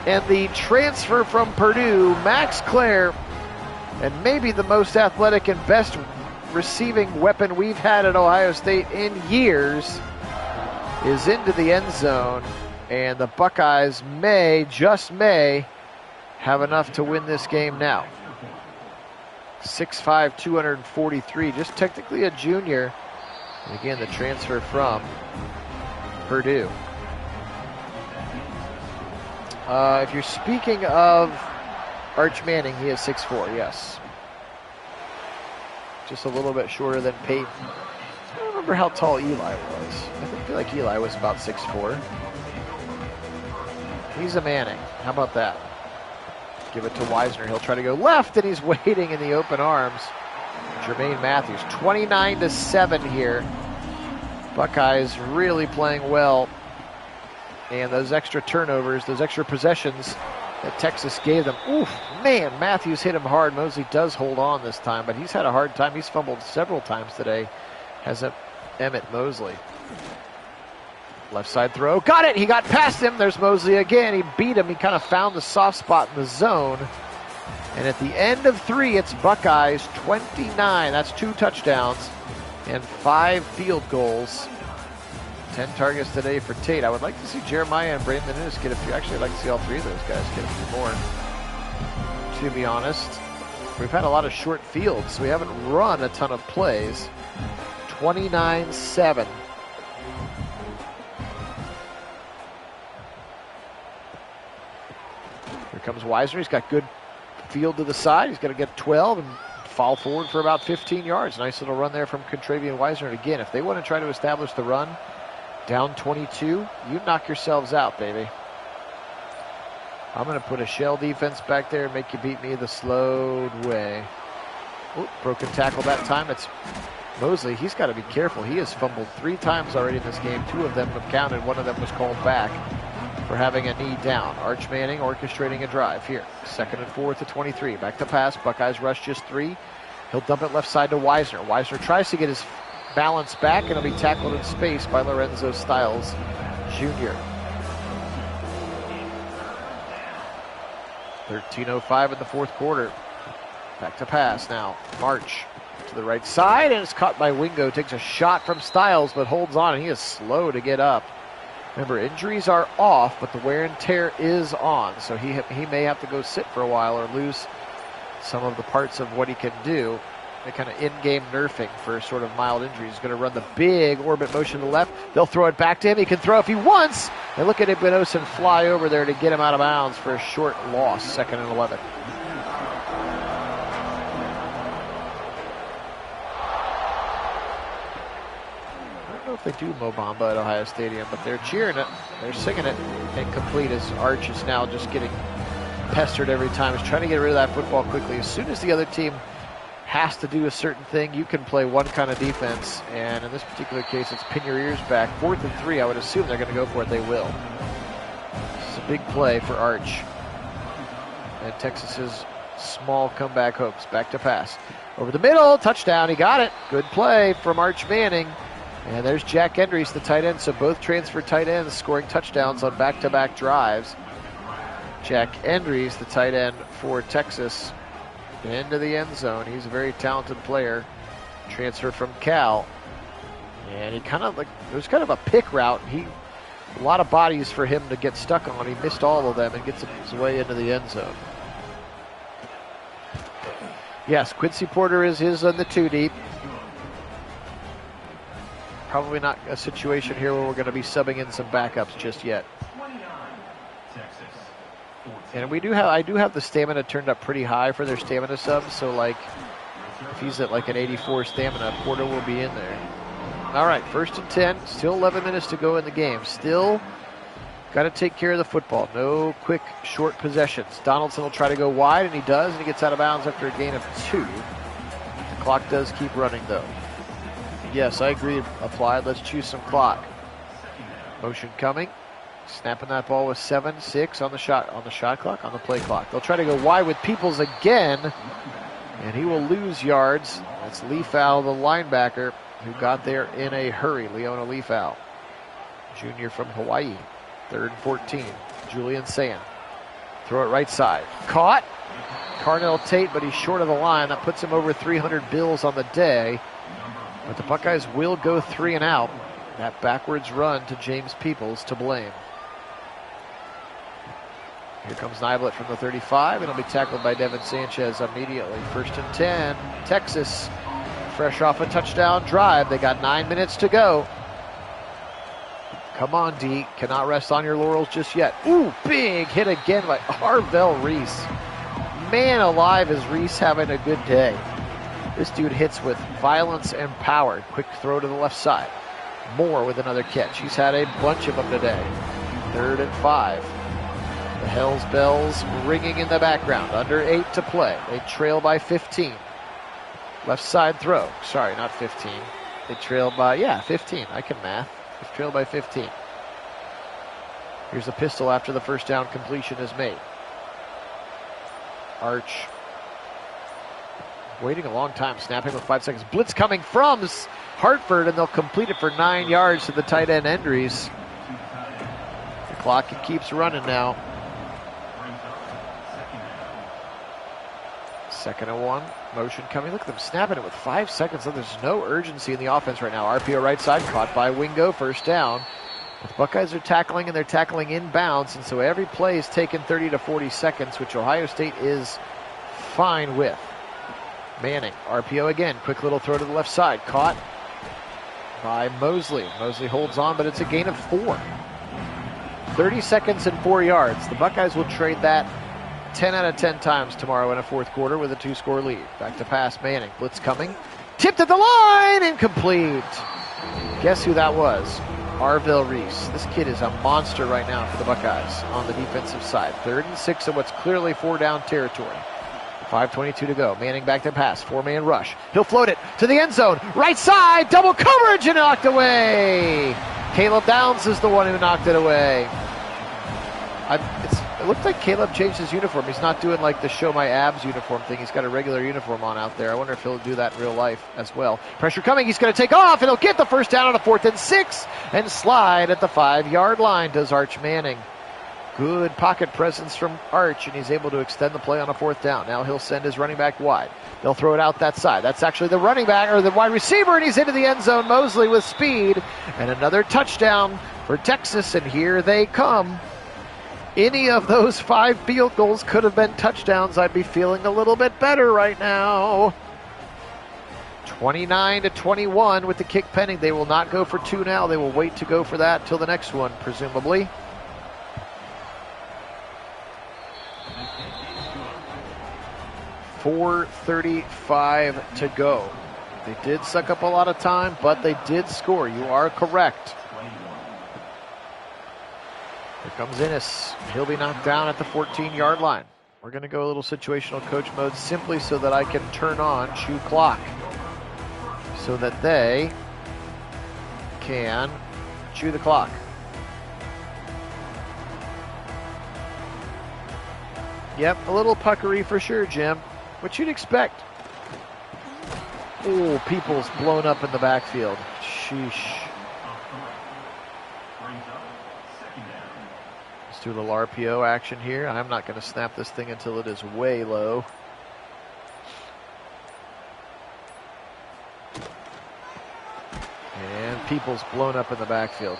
And the transfer from Purdue, Max Clare, and maybe the most athletic and best receiving weapon we've had at Ohio State in years, is into the end zone. And the Buckeyes just may, have enough to win this game now. 6'5", 243, just technically a junior. And again, the transfer from Purdue. If you're speaking of Arch Manning, he is 6'4", yes. Just a little bit shorter than Peyton. I don't remember how tall Eli was. I feel like Eli was about 6'4". He's a Manning. How about that? Give it to Weisner. He'll try to go left, and he's waiting in the open arms. Jermaine Matthews, 29-7 here. Buckeyes really playing well. And those extra turnovers, those extra possessions that Texas gave them. Oof, man, Matthews hit him hard. Mosley does hold on this time, but he's had a hard time. He's fumbled several times today, hasn't Emmett Mosley. Left side throw, got it, he got past him. There's Mosley again, he beat him. He kind of found the soft spot in the zone. And at the end of 3, it's Buckeyes 29. That's 2 touchdowns and 5 field goals. 10 targets today for Tate. I would like to see Jeremiah and Brandon Innes get a few. Actually, I'd like to see all 3 of those guys get a few more, to be honest. We've had a lot of short fields, so we haven't run a ton of plays. 29-7. Here comes Wisner. He's got good field to the side. He's going to get 12 and fall forward for about 15 yards. Nice little run there from Contravian Wisner. And again, if they want to try to establish the run, down 22, you knock yourselves out, baby. I'm going to put a shell defense back there and make you beat me the slowed way. Oop, broken tackle that time. It's Mosley. He's got to be careful. He has fumbled 3 times already in this game. 2 of them have counted. 1 of them was called back for having a knee down. Arch Manning orchestrating a drive here. 2nd and 4 to 23. Back to pass. Buckeyes rush just 3. He'll dump it left side to Wisner. Wisner tries to get his balance back, and he'll be tackled in space by Lorenzo Stiles Jr. 13:05 in the 4th quarter. Back to pass now. March to the right side, and it's caught by Wingo. Takes a shot from Stiles, but holds on, and he is slow to get up. Remember, injuries are off, but the wear and tear is on, so he may have to go sit for a while or lose some of the parts of what he can do. A kind of in-game nerfing for sort of mild injuries. He's going to run the big orbit motion to the left. They'll throw it back to him. He can throw if he wants. And look at Ibnosin fly over there to get him out of bounds for a short loss. 2nd and 11. I don't know if they do Mo Bamba at Ohio Stadium, but they're cheering it. They're singing it. Incomplete as Arch is now just getting pestered every time. He's trying to get rid of that football quickly. As soon as the other team has to do a certain thing, you can play one kind of defense, and in this particular case, it's pin your ears back. 4th and 3, I would assume they're going to go for it. They will. It's a big play for Arch and Texas's small comeback hopes. Back to pass. Over the middle, touchdown, he got it. Good play from Arch Manning. And there's Jack Endries, the tight end, so both transfer tight ends scoring touchdowns on back-to-back drives. Jack Endries, the tight end for Texas, into the end zone. He's a very talented player. Transfer from Cal. And he kind of it was kind of a pick route. A lot of bodies for him to get stuck on. He missed all of them and gets his way into the end zone. Yes, Quincy Porter is his on the 2 deep. Probably not a situation here where we're going to be subbing in some backups just yet. And I do have the stamina turned up pretty high for their stamina subs, so like if he's at like an 84 stamina, Porter will be in there. All right, 1st and 10, still 11 minutes to go in the game. Still got to take care of the football. No quick, short possessions. Donaldson will try to go wide, and he does, and he gets out of bounds after a gain of 2. The clock does keep running, though. Yes, I agree, applied. Let's choose some clock. Motion coming. Snapping that ball with 7-6 on the shot clock, on the play clock. They'll try to go wide with Peoples again, and he will lose yards. That's Leafow, the linebacker, who got there in a hurry. Leona Leafow, junior from Hawaii. 3rd and 14. Julian Sand. Throw it right side. Caught. Carnell Tate, but he's short of the line. That puts him over 300 bills on the day. But the Buckeyes will go 3 and out. That backwards run to James Peoples to blame. Here comes Niblet from the 35, and he'll be tackled by Devin Sanchez immediately. 1st and 10, Texas, fresh off a touchdown drive. They got 9 minutes to go. Come on, D. Cannot rest on your laurels just yet. Ooh, big hit again by Arvell Reese. Man alive, is Reese having a good day. This dude hits with violence and power. Quick throw to the left side. Moore with another catch. He's had a bunch of them today. 3rd and 5. The Hells Bells ringing in the background. Under 8 to play. They trail by 15. Left side throw. Sorry, not 15. They trail by, 15. I can math. They trail by 15. Here's a pistol after the 1st down completion is made. Arch waiting a long time, snapping with 5 seconds. Blitz coming from Hartford, and they'll complete it for 9 yards to the tight end Endries. The clock keeps running now. 2nd and 1. Motion coming. Look at them snapping it with 5 seconds. There's no urgency in the offense right now. RPO right side, caught by Wingo, first down. But the Buckeyes are tackling, and they're tackling inbounds, and so every play is taken 30 to 40 seconds, which Ohio State is fine with. Manning, RPO again. Quick little throw to the left side. Caught by Mosley. Mosley holds on, but it's a gain of 4. 30 seconds and 4 yards. The Buckeyes will trade that 10 out of 10 times tomorrow in a fourth quarter with a 2-score lead. Back to pass, Manning. Blitz coming. Tipped at the line. Incomplete. Guess who that was? Arvell Reese. This kid is a monster right now for the Buckeyes on the defensive side. 3rd and 6 of what's clearly 4-down territory. 5:22 to go. Manning back to pass. 4-man rush. He'll float it to the end zone. Right side. Double coverage and knocked away. Caleb Downs is the one who knocked it away. It looked like Caleb changed his uniform. He's not doing like the show my abs uniform thing. He's got a regular uniform on out there. I wonder if he'll do that in real life as well. Pressure coming. He's going to take off, and he'll get the first down on a 4th and 6 and slide at the 5-yard line, does Arch Manning. Good pocket presence from Arch, and he's able to extend the play on a 4th down. Now he'll send his running back wide. They'll throw it out that side. That's actually the running back, or the wide receiver, and he's into the end zone. Mosley with speed, and another touchdown for Texas, and here they come. Any of those 5 field goals could have been touchdowns. I'd be feeling a little bit better right now. 29-21 with the kick pending. They will not go for 2 now. They will wait to go for that till the next one, presumably. .435 to go. They did suck up a lot of time, but they did score. You are correct. Here comes Ennis. He'll be knocked down at the 14-yard line. We're going to go a little situational coach mode simply so that I can turn on chew clock, so that they can chew the clock. Yep, a little puckery for sure, Jim. What you'd expect. Oh, Peoples blown up in the backfield. Sheesh. Let's do a little RPO action here. I'm not going to snap this thing until it is way low. And Peoples blown up in the backfield.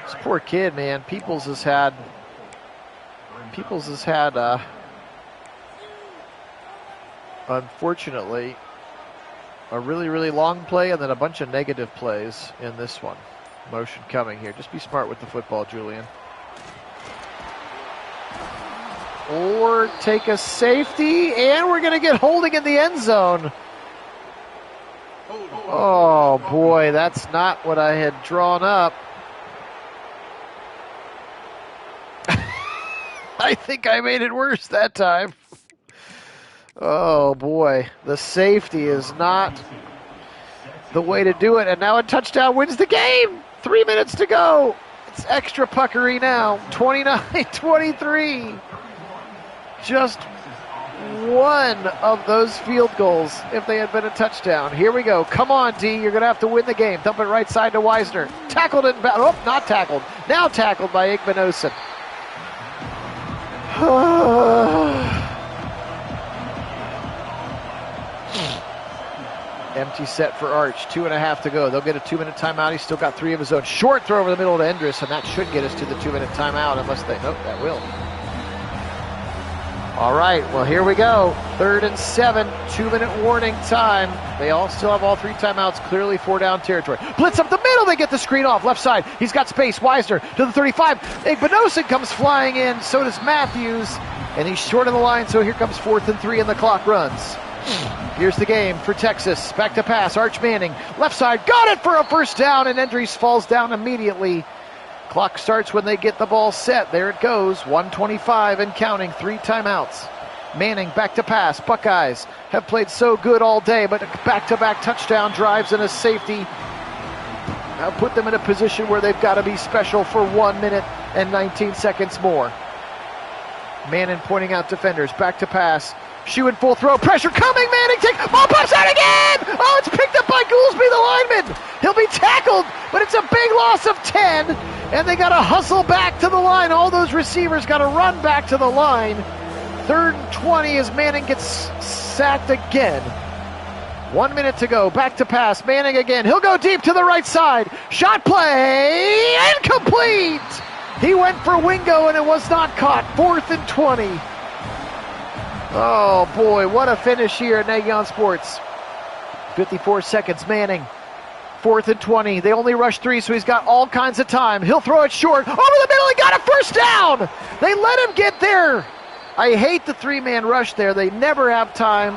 This poor kid, man. Peoples has had unfortunately a really, really long play and then a bunch of negative plays in this one. Motion coming here. Just be smart with the football, Julian. Or take a safety, and we're going to get holding in the end zone. Oh, boy, that's not what I had drawn up. I think I made it worse that time. Oh, boy. The safety is not the way to do it. And now a touchdown wins the game. 3 minutes to go. It's extra puckery now. 29-23. Just one of those field goals if they had been a touchdown. Here we go. Come on, D. You're going to have to win the game. Dump it right side to Wisner. Tackled and oh, not tackled. Now tackled by Igbinosun. Empty set for Arch. 2.5 to go. They'll get a 2-minute timeout. He's still got 3 of his own. Short throw over the middle to Endris, and that should get us to the 2-minute timeout unless they... Nope, that will. All right, well, here we go. 3rd and 7, 2-minute warning time. They all still have all 3 timeouts, clearly 4-down territory. Blitz up the middle, they get the screen off. Left side, he's got space. Wisner to the 35. Igbinosun comes flying in, so does Matthews. And he's short of the line, so here comes 4th and 3, and the clock runs. Here's the game for Texas. Back to pass, Arch Manning. Left side, got it for a first down, and Endries falls down immediately. Clock starts when they get the ball set. There it goes. 1:25 and counting. 3 timeouts. Manning back to pass. Buckeyes have played so good all day, but back-to-back touchdown drives and a safety now put them in a position where they've got to be special for 1 minute and 19 seconds more. Manning pointing out defenders. Back to pass. Shoe in full throw. Pressure coming. Manning take. Ball pops out again. Oh, it's picked up by Goolsby, the lineman. He'll be tackled, but it's a big loss of 10. And they got to hustle back to the line. All those receivers got to run back to the line. 3rd and 20 as Manning gets sacked again. 1 minute to go. Back to pass. Manning again. He'll go deep to the right side. Shot play. Incomplete. He went for Wingo and it was not caught. 4th and 20. Oh boy, what a finish here at Nagy on Sports. 54 seconds, Manning. 4th and 20. They only rushed 3, so he's got all kinds of time. He'll throw it short. Over the middle, he got a first down. They let him get there. I hate the 3-man rush there. They never have time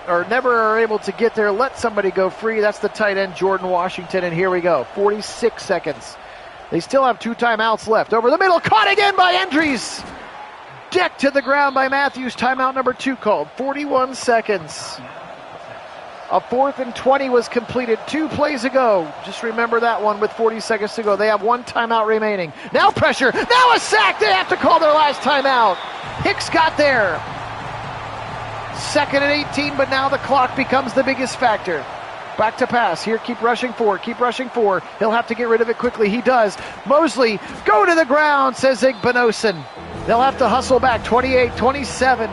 or never are able to get there. Let somebody go free. That's the tight end, Jordan Washington, and here we go. 46 seconds. They still have 2 timeouts left. Over the middle, caught again by Andries. Decked to the ground by Matthews. Timeout number 2 called. 41 seconds. A 4th and 20 was completed 2 plays ago. Just remember that one with 40 seconds to go. They have 1 timeout remaining. Now pressure. Now a sack. They have to call their last timeout. Hicks got there. 2nd and 18, but now the clock becomes the biggest factor. Back to pass. Here, keep rushing 4. Keep rushing 4. He'll have to get rid of it quickly. He does. Mosley, go to the ground, says Igbenosin. They'll have to hustle back. 28-27.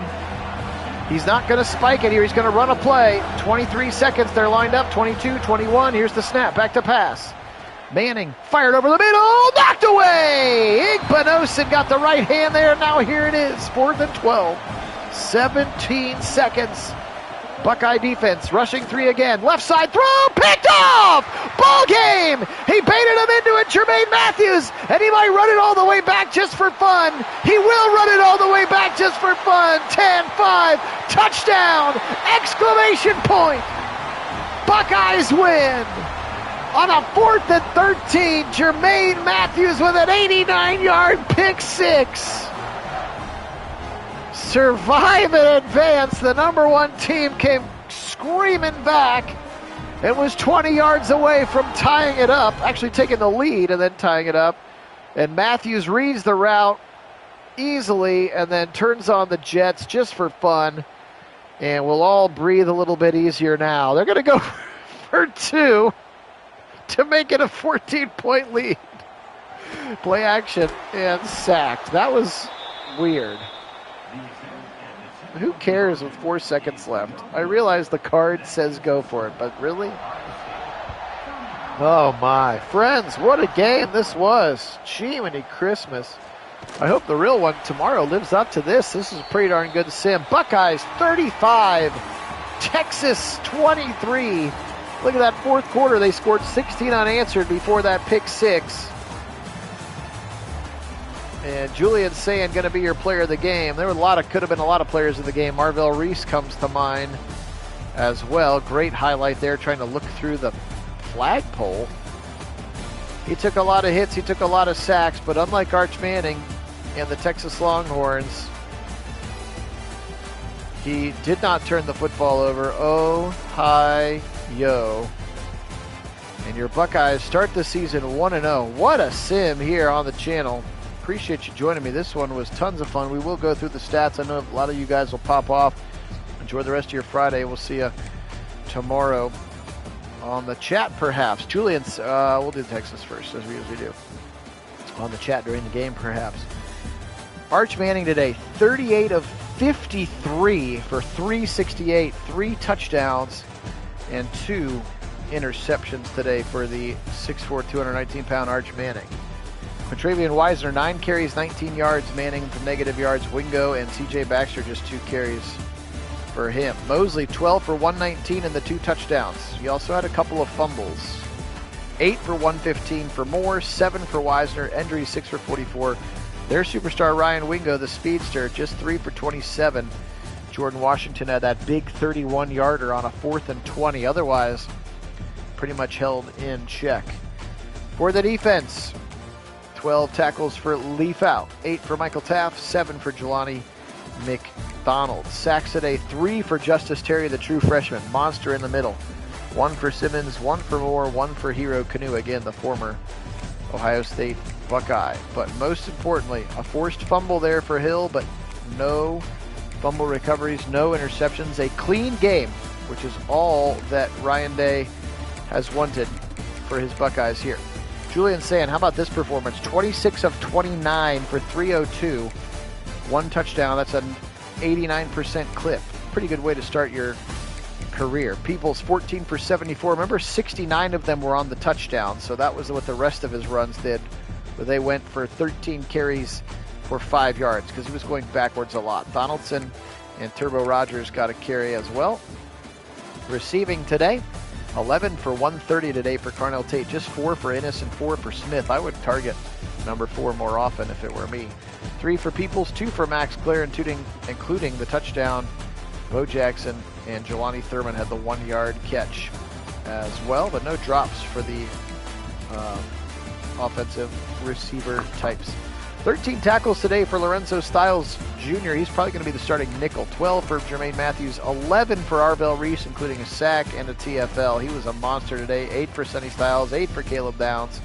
He's not going to spike it here. He's going to run a play. 23 seconds. They're lined up. 22, 21. Here's the snap. Back to pass. Manning fired over the middle. Knocked away. Igbenosin got the right hand there. Now here it is. 4th and 12. 17 seconds. Buckeye defense rushing 3 again. Left side throw, picked off! Ball game! He baited him into it, Jermaine Matthews, and he might run it all the way back just for fun. He will run it all the way back just for fun. 10-5, touchdown! Exclamation point! Buckeyes win! On a 4th and 13, Jermaine Matthews with an 89-yard pick 6. Survive and advance. The number 1 team came screaming back and was 20 yards away from tying it up, actually taking the lead and then tying it up. And Matthews reads the route easily and then turns on the jets just for fun. And we'll all breathe a little bit easier now. They're going to go for 2 to make it a 14-point lead. Play action and sacked. That was weird. Who cares with 4 seconds left? I realize the card says go for it, but really? Oh my. Friends, what a game this was. Jiminy Christmas. I hope the real one tomorrow lives up to this. This is a pretty darn good sim. Buckeyes 35, Texas 23. Look at that 4th quarter. They scored 16 unanswered before that pick 6. And Julian saying going to be your player of the game. There were could have been a lot of players of the game. Marvell Reese comes to mind as well. Great highlight there, trying to look through the flagpole. He took a lot of hits, he took a lot of sacks, but unlike Arch Manning and the Texas Longhorns, he did not turn the football over. Oh, hi, yo. And your Buckeyes start the season 1-0. What a sim here on the channel. Appreciate you joining me. This one was tons of fun. We will go through the stats. I know a lot of you guys will pop off. Enjoy the rest of your Friday. We'll see you tomorrow on the chat, perhaps. Julian's, we'll do Texas first, as we usually do. On the chat during the game, perhaps. Arch Manning today, 38 of 53 for 368, 3 touchdowns, and 2 interceptions today for the 6'4", 219-pound Arch Manning. Travian Wisner, 9 carries, 19 yards. Manning for negative yards. Wingo and C.J. Baxter, just 2 carries for him. Mosley, 12 for 119 and the 2 touchdowns. He also had a couple of fumbles. 8 for 115 for Moore, 7 for Wisner. Endry, 6 for 44. Their superstar Ryan Wingo, the speedster, just 3 for 27. Jordan Washington had that big 31-yarder on a 4th and 20. Otherwise, pretty much held in check. For the defense, 12 tackles for Leafout, 8 for Michael Taft, 7 for Jelani McDonald. Sacks today, 3 for Justice Terry, the true freshman, monster in the middle. 1 for Simmons, 1 for Moore, 1 for Hero Kanu, again the former Ohio State Buckeye. But most importantly, a forced fumble there for Hill, but No fumble recoveries, no interceptions, a clean game, which is all that Ryan Day has wanted for his Buckeyes here. Julian saying, how about this performance? 26 of 29 for 302. 1 touchdown. That's an 89% clip. Pretty good way to start your career. Peoples 14 for 74. Remember, 69 of them were on the touchdown, so that was what the rest of his runs did. But they went for 13 carries for 5 yards because he was going backwards a lot. Donaldson and Turbo Rogers got a carry as well. Receiving today, 11 for 130 today for Carnell Tate. Just 4 for Innes and 4 for Smith. I would target number 4 more often if it were me. 3 for Peoples, 2 for Max Clare, including the touchdown. Bo Jackson and Jelani Thurman had the 1-yard catch as well, but no drops for the offensive receiver types. 13 tackles today for Lorenzo Stiles Jr. He's probably going to be the starting nickel. 12 for Jermaine Matthews, 11 for Arvell Reese, including a sack and a TFL. He was a monster today. 8 for Sonny Stiles, 8 for Caleb Downs.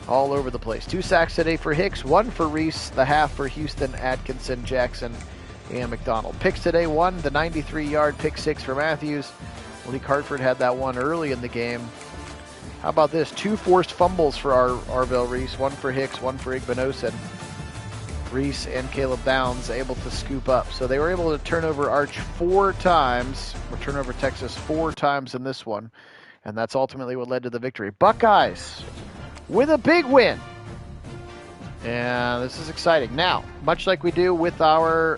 All over the place. 2 sacks today for Hicks, 1 for Reese, the half for Houston, Atkinson, Jackson, and McDonald. Picks today, 1, the 93-yard pick 6 for Matthews. Malik Hartford had that one early in the game. How about this? 2 forced fumbles for Arvell Reese, 1 for Hicks, 1 for Igbinosin. Reese and Caleb Downs able to scoop up. So they were able to turn over Arch 4 times, or turn over Texas 4 times in this one. And that's ultimately what led to the victory. Buckeyes with a big win. And this is exciting. Now, much like we do with our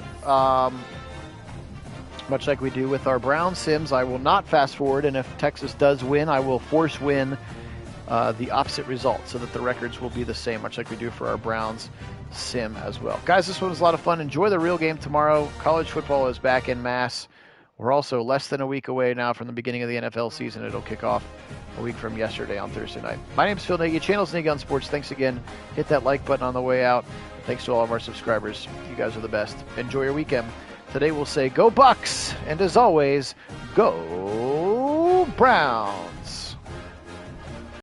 Brown Sims, I will not fast forward, and if Texas does win, I will force win the opposite result so that the records will be the same, much like we do for our Browns Sim as well. Guys, this one was a lot of fun. Enjoy the real game tomorrow. College football is back en masse. We're also less than a week away now from the beginning of the NFL season. It'll kick off a week from yesterday on Thursday night. My name's Phil Nagy, channel's Nagy on Sports. Thanks again. Hit that like button on the way out. Thanks to all of our subscribers. You guys are the best. Enjoy your weekend. Today we'll say, go Bucks! And as always, go Browns!